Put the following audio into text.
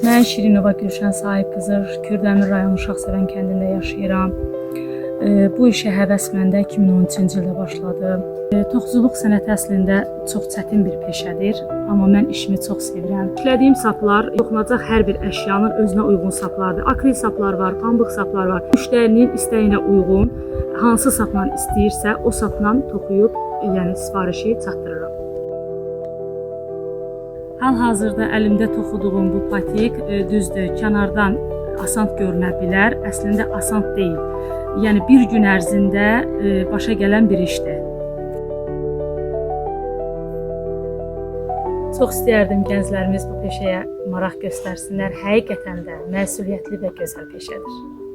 Mən Şirinova Gülşən Sahib qızı Kürdəmir rayonu Şaxsevən kəndində yaşayıram. Bu işə həvəs məndə 2013-cü ildə başladı. Toxuculuq sənəti əslində çox çətin bir peşədir, amma mən işimi çox sevirəm. İşlədiyim saplar toxunacaq hər bir əşyanın özünə uyğun saplardır. Akril saplar var, pambıq saplar var. Müştərinin istəyinə uyğun hansı sapla istəyirsə, o sapla toxuyub, yəni sifarişi çatdırıram. Hal-hazırda əlimdə toxuduğum bu patik düzdür, kənardan asan görünə bilər, əslində asan deyil. Yəni bir gün ərzində başa gələn bir işdir. Çox istəyərdim gənclərimiz bu peşəyə maraq göstərsinlər. Həqiqətən də məsuliyyətli və gözəl peşədir.